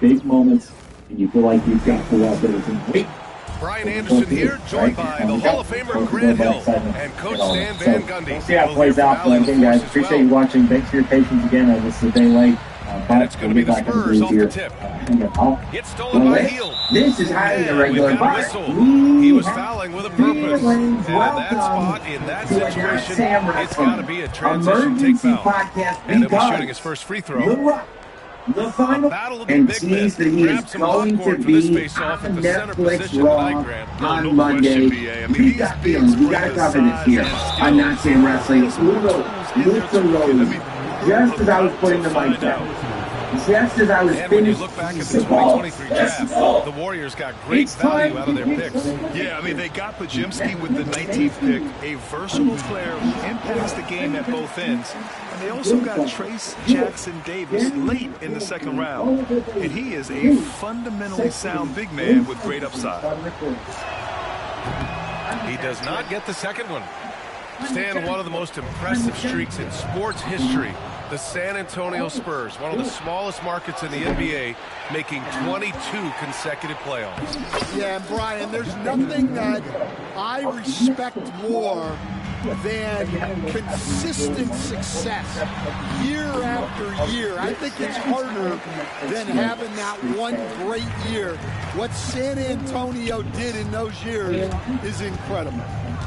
big moments, and you feel like you've got the weapons. Wait. Brian Anderson here, joined by the Hall of Famer Grant Hill and Coach Stan Van Gundy. We'll see how it plays out. But again, guys, appreciate you watching. Thanks for your patience again. This is a day late. And it's going to be the Spurs off the tip. It's stolen by Hield. This is highly irregular. He was fouling with a purpose. And in that spot, in that situation, it's got to be a transition take foul. And he'll be shooting his first free throw. The final, and sees that he is going to be on Netflix Raw on Monday. He's got feelings. We got to cover this here on Not Sam Wrestling. Lucha Rose. Just as I was putting the mic down. Just as I was finishing look back at the 2023 draft, the Warriors got great value out of their picks. Yeah, I mean, they got Podziemski with the 19th pick, a versatile player who impacts the game at both ends. And they also got Trace Jackson Davis late in the second round. And he is a fundamentally sound big man with great upside. He does not get the second one. Stan, one of the most impressive streaks in sports history. The San Antonio Spurs, one of the smallest markets in the NBA, making 22 consecutive playoffs. Yeah, and Brian, there's nothing that I respect more than consistent success year after year. I think it's harder than having that one great year. What San Antonio did in those years is incredible.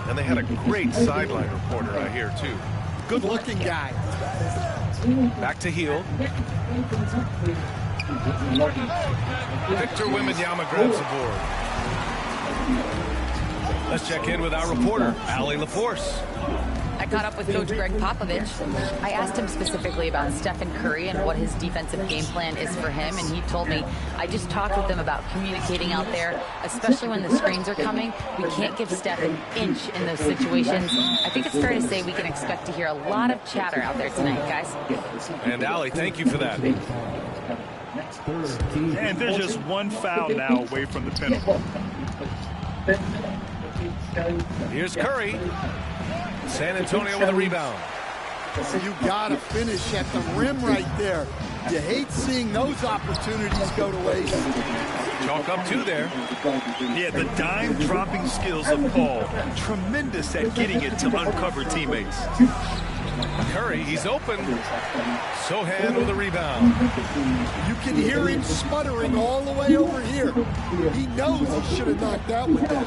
And they had a great sideline reporter, I hear, too. Good-looking guy. Back to Hield. Victor Wembanyama grabs the board. Let's check in with our reporter, Allie LaForce. I caught up with Coach Greg Popovich. I asked him specifically about Stephen Curry and what his defensive game plan is for him, and he told me, I just talked with him about communicating out there, especially when the screens are coming. We can't give Steph an inch in those situations. I think it's fair to say we can expect to hear a lot of chatter out there tonight, guys. And Allie, thank you for that. And there's just one foul now away from the penalty. Here's Curry. San Antonio with a rebound. You got to finish at the rim right there. You hate seeing those opportunities go to waste. Chalk up two there. Yeah, the dime-dropping skills of Paul. Tremendous at getting it to uncover teammates. Curry, he's open. Sohan with a rebound. You can hear him sputtering all the way over here. He knows he should have knocked that one down.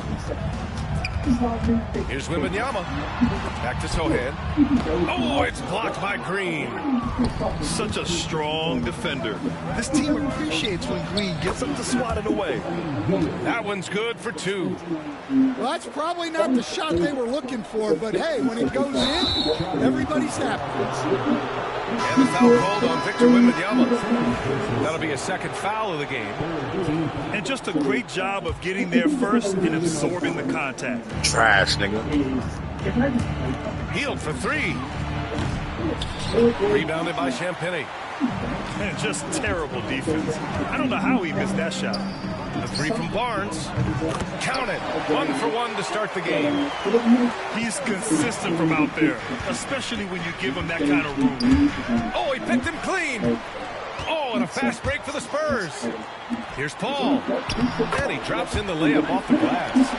Here's Wembanyama. Back to Sohan. Oh, it's blocked by Green. Such a strong defender. This team appreciates when Green gets up to swat it away. That one's good for two. Well, that's probably not the shot they were looking for, but hey, when it goes in, everybody's happy. And the foul called on Victor Wembanyama. That'll be a second foul of the game. And just a great job of getting there first and absorbing the contact. Trash, nigga. Hield for three. Rebounded by Champagny. And just terrible defense. I don't know how he missed that shot. The three from Barnes. Count it. 1 for 1 to start the game. He's consistent from out there, especially when you give him that kind of room. Oh, he picked him clean. Oh, and a fast break for the Spurs. Here's Paul. And he drops in the layup off the glass.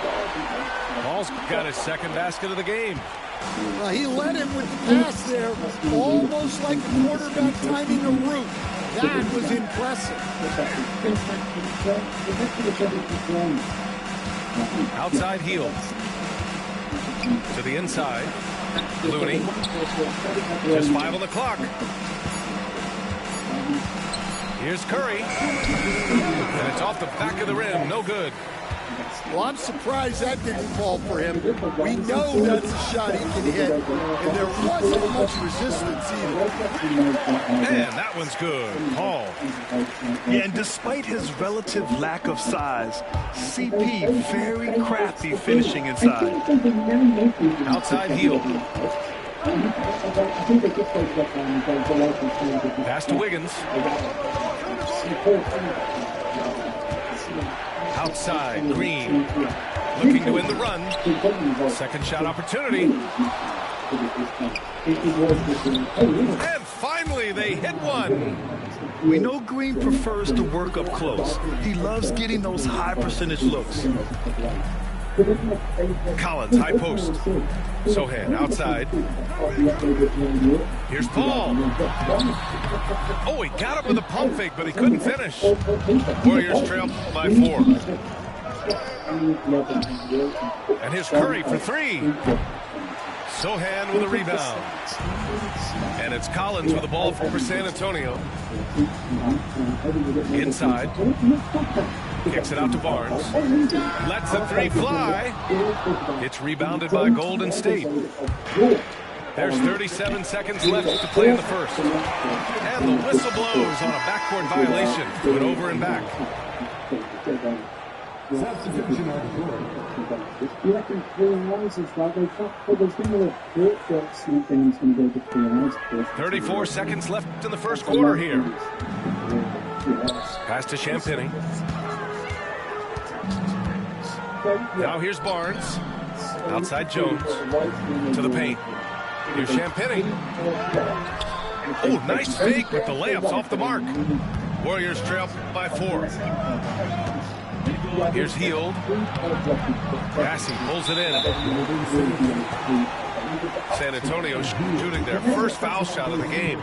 Paul's got his second basket of the game. Well, he led him with the pass there, almost like a quarterback timing a route. That was impressive. Outside Hield. To the inside. Looney. Just 5 on the clock. Here's Curry. And it's off the back of the rim. No good. Well, I'm surprised that didn't fall for him. We know that's a shot he can hit, and there wasn't much resistance either. And that one's good. Paul. Yeah, and despite his relative lack of size, CP very crafty finishing inside. Outside Hield. Pass to Wiggins. Outside, Green, looking to win the run. Second shot opportunity. And finally, they hit one. We know Green prefers to work up close. He loves getting those high percentage looks. Collins, high post. Sohan outside. Here's Paul. Oh, he got him with a pump fake, but he couldn't finish. Warriors trail by 4. And here's Curry for 3. Sohan with a rebound. And it's Collins with the ball for San Antonio. Inside. Kicks it out to Barnes. Lets the 3 fly. It's rebounded by Golden State. There's 37 seconds left to play in the first. And the whistle blows on a backcourt violation. Went over and back. 34 seconds left in the first quarter here. Pass to Champagny. Now here's Barnes. Outside Jones. To the paint. Here's Champagny. Oh, nice fake, but the layup's off the mark. Warriors trail by 4. Here's Hield. Passing, pulls it in. San Antonio shooting their first foul shot of the game.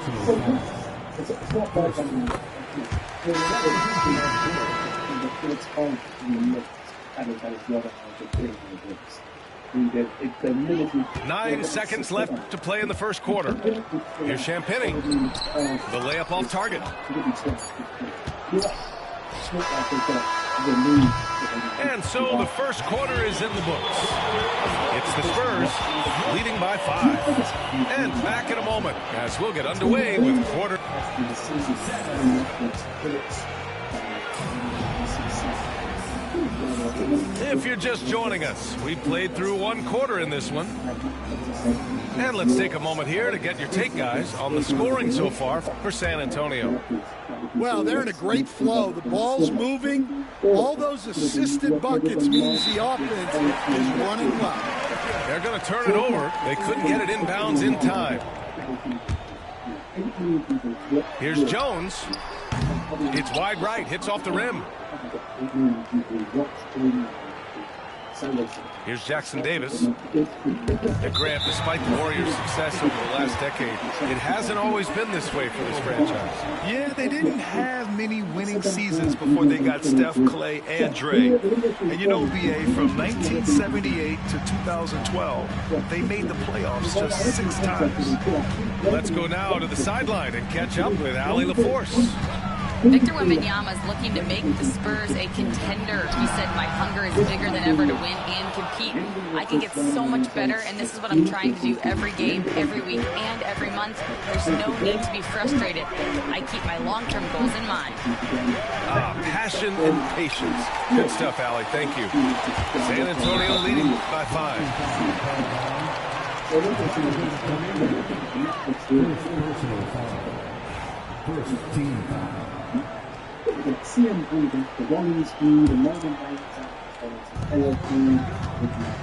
Nine seconds left to play in the first quarter. Here's Champagny. The layup off target. And so the first quarter is in the books. It's the Spurs leading by 5. And back in a moment as we'll get underway with quarter. If you're just joining us, we played through one quarter in this one. And let's take a moment here to get your take, guys, on the scoring so far for San Antonio. Well, they're in a great flow. The ball's moving. All those assisted buckets means the offense is running well. They're going to turn it over. They couldn't get it inbounds in time. Here's Jones. It's wide right. Hits off the rim. Here's Jackson Davis. And Grant, despite the Warriors' success over the last decade, it hasn't always been this way for this franchise. Yeah, they didn't have many winning seasons before they got Steph, Clay, and Dre. And you know, BA, from 1978 to 2012, they made the playoffs just 6 times. Let's go now to the sideline and catch up with Allie LaForce. Victor Wembanyama is looking to make the Spurs a contender. He said, my hunger is bigger than ever to win and compete. I can get so much better, and this is what I'm trying to do every game, every week, and every month. There's no need to be frustrated. I keep my long-term goals in mind. Passion and patience. Good stuff, Allie. Thank you. San Antonio leading by 5.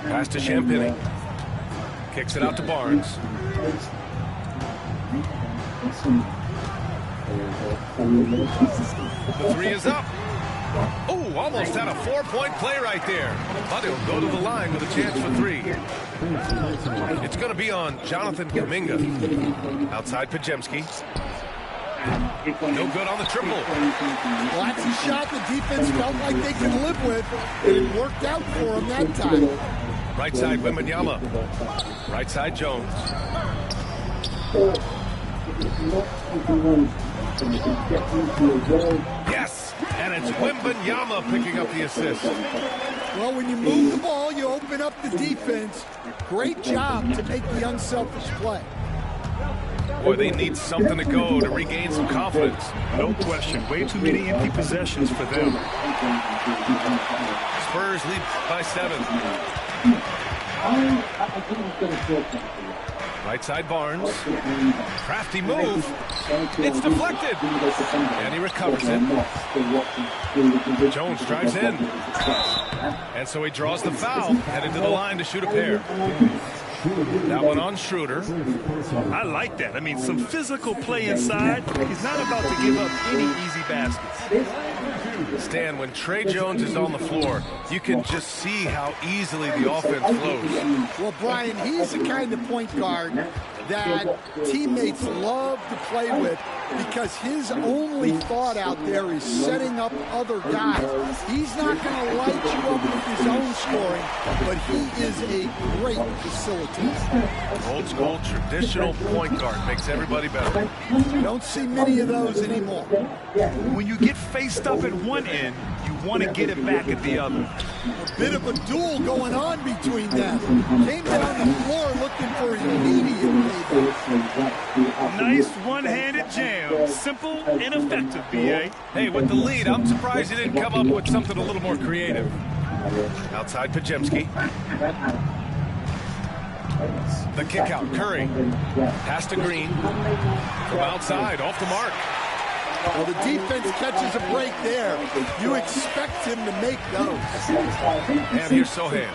Pass to Champagny. Kicks it out to Barnes. The 3 is up. Oh, almost had a 4-point play right there. But he'll go to the line with a chance for 3. It's going to be on Jonathan Kuminga. Outside Pajemski. No good on the triple. Well, that's a shot the defense felt like they could live with. It worked out for them that time. Right side, Wembanyama. Right side, Jones. Yes! And it's Wembanyama picking up the assist. Well, when you move the ball, you open up the defense. Great job to make the unselfish play. Boy, they need something to go to regain some confidence. No question. Way too many empty possessions for them. Spurs lead by 7. Right side Barnes. Crafty move. It's deflected. And he recovers it. Jones drives in. And so he draws the foul, headed to the line to shoot a pair. That one on Schroeder. I like that. I mean, some physical play inside. He's not about to give up any easy baskets. Stan, when Trey Jones is on the floor, you can just see how easily the offense flows. Well, Brian, he's the kind of point guard that teammates love to play with because his only thought out there is setting up other guys. He's not going to light you up with his own scoring, but he is a great facilitator. Old school, traditional point guard makes everybody better. Don't see many of those anymore. When you get faced up at one end, you want to get it back at the other. A bit of a duel going on between them. Came down the floor looking for immediate payback. Nice one-handed jam. Simple and effective, B.A. Hey, with the lead, I'm surprised he didn't come up with something a little more creative. Outside Pajemski. The kick out, Curry. Pass to Green. From outside, off the mark. Well, the defense catches a break there. You expect him to make those. And here's Sohan.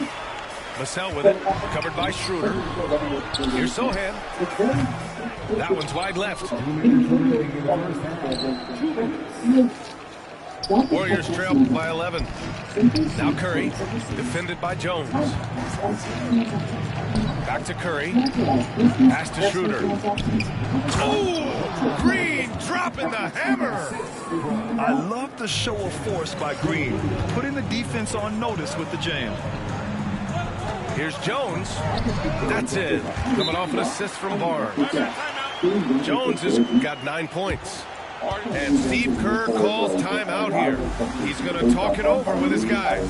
Vassell with it, covered by Schroeder. Here's Sohan. That one's wide left. Warriors trail by 11. Now Curry, defended by Jones. Back to Curry. Pass to Schroeder. Oh, Green dropping the hammer. I love the show of force by Green, putting the defense on notice with the jam. Here's Jones. That's it. Coming off an assist from Barnes. Jones has got 9 points. And Steve Kerr calls timeout here. He's going to talk it over with his guys.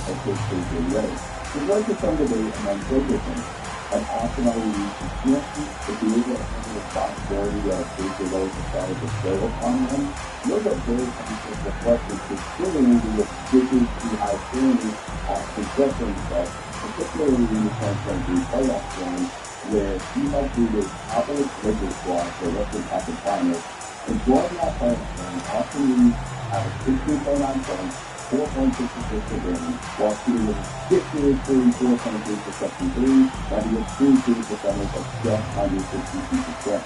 And ultimately, you have to be able to have the responsibility of taking those and try to bestow upon them. Those are very reflections to really need to look too high standards of possession stuff, particularly in the sense of the playoff game, where you might do this opposite regular squad for Western Conference Finals. And joining that playoff game, often we have a 16.9 points, 4.66 per game, while shooting with 54.3% from three, that is a true shooting percentage of just under 62%.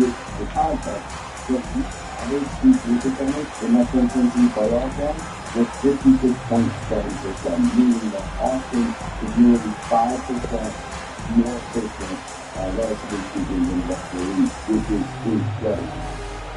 With the context, just the average true shooting percentage in that 2023 playoff game was 56.7%, meaning that Austin is nearly 5% more efficient, relatively speaking, than the rest of the league, which is incredible.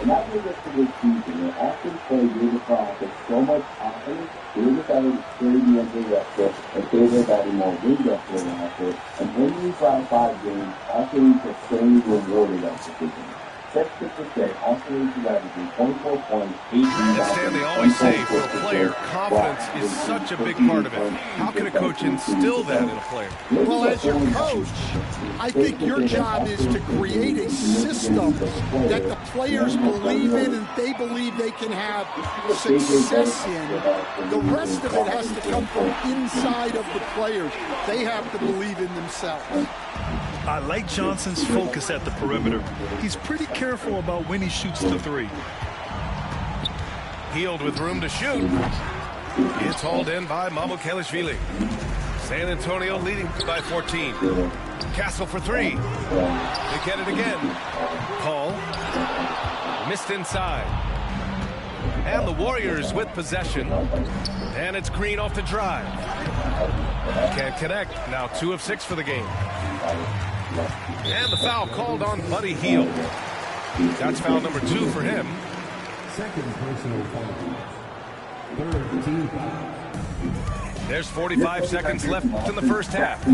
And that was just a good season. They often play beautiful offense so much offense, they decided to carry the NBA roster and favor batting more wing roster than effort. And in these last 5 games, Austin has stayed rewarded that decision. Set to say, Austin is averaging 24 points, 8 rebounds. That's Stan, they always say for a player, confidence is such a big part of it. How can a coach instill that in a player? Well, as your coach, I think your job is to create a system that the players believe in and they believe they can have success in. The rest of it has to come from inside of the players. They have to believe in themselves. I like Johnson's focus at the perimeter. He's pretty careful about when he shoots the three. Hield with room to shoot. It's hauled in by Mamukelashvili. San Antonio leading by 14. Castle for 3. They get it again. Paul. Missed inside. And the Warriors with possession. And it's Green off the drive. Can't connect. Now 2 of 6 for the game. And the foul called on Buddy Hield. That's foul number 2 for him. Second personal foul. Third team foul. There's 45 seconds left in the first half.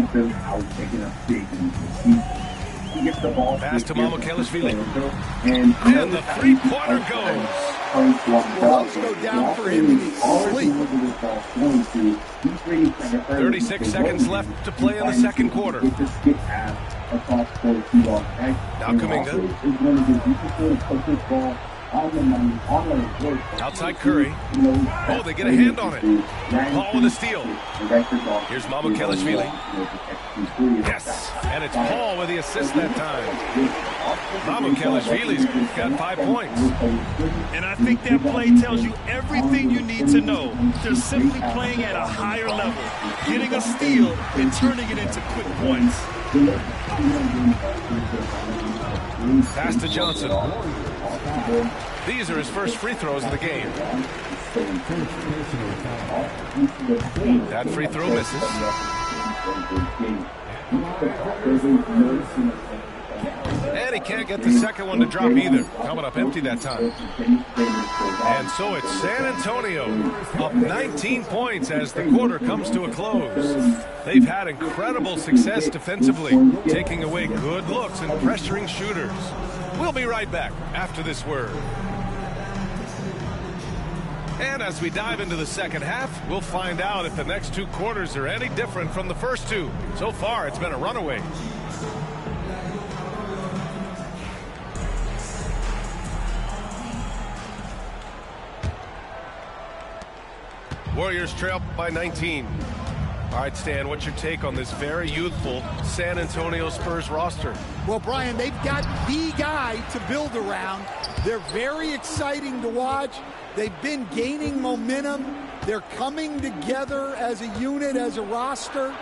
Pass to Mamukelashvili. And the three-pointer goes. Gloves go down for him in his sleep. 36 seconds left to play in the second quarter. Now Kuminga. Outside Curry. Oh, they get a hand on it. Paul with a steal. Here's Mamukelashvili. Yes, and it's Paul with the assist that time. Mamukelashvili's got 5 points. And I think that play tells you everything you need to know. They're simply playing at a higher level, getting a steal and turning it into quick points. Pass to Johnson. These are his first free throws of the game. That free throw misses. And he can't get the second one to drop either. Coming up empty that time. And so it's San Antonio up 19 points as the quarter comes to a close. They've had incredible success defensively, taking away good looks and pressuring shooters. We'll be right back after this word. And as we dive into the second half, we'll find out if the next two quarters are any different from the first two. So far, it's been a runaway. Warriors trail by 19. All right, Stan, what's your take on this very youthful San Antonio Spurs roster? Well, Brian, they've got the guy to build around. They're very exciting to watch. They've been gaining momentum. They're coming together as a unit, as a roster.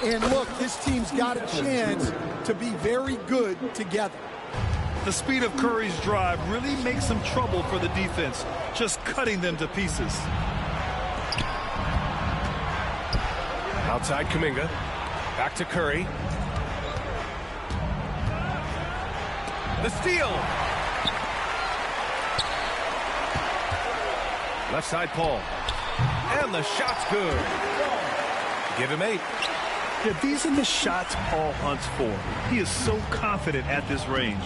And look, this team's got a chance to be very good together. The speed of Curry's drive really makes some trouble for the defense, just cutting them to pieces. Outside Kuminga. Back to Curry. The steal. Left side Paul. And the shot's good. Give him 8. Yeah, these are the shots Paul hunts for. He is so confident at this range.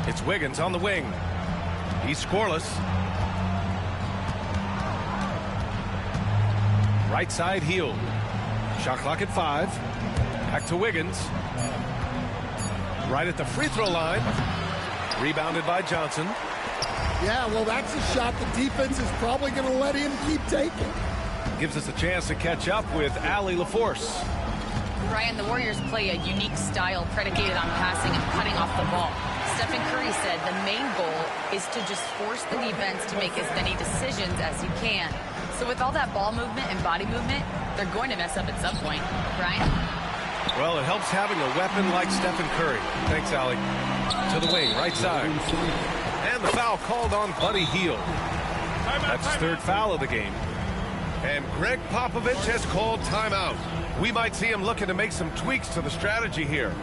It's Wiggins on the wing. He's scoreless. Right side Hield. Shot clock at 5. Back to Wiggins. Right at the free throw line. Rebounded by Johnson. Yeah, well, that's a shot the defense is probably going to let him keep taking. Gives us a chance to catch up with Allie LaForce. Ryan, the Warriors play a unique style predicated on passing and cutting off the ball. Stephen Curry said the main goal is to just force the defense to make as many decisions as you can. So with all that ball movement and body movement, they're going to mess up at some point. Ryan? Well, it helps having a weapon like Stephen Curry. Thanks, Allie. To the wing, right side. And the foul called on Buddy Hield. That's his third foul of the game. And Greg Popovich has called timeout. We might see him looking to make some tweaks to the strategy here.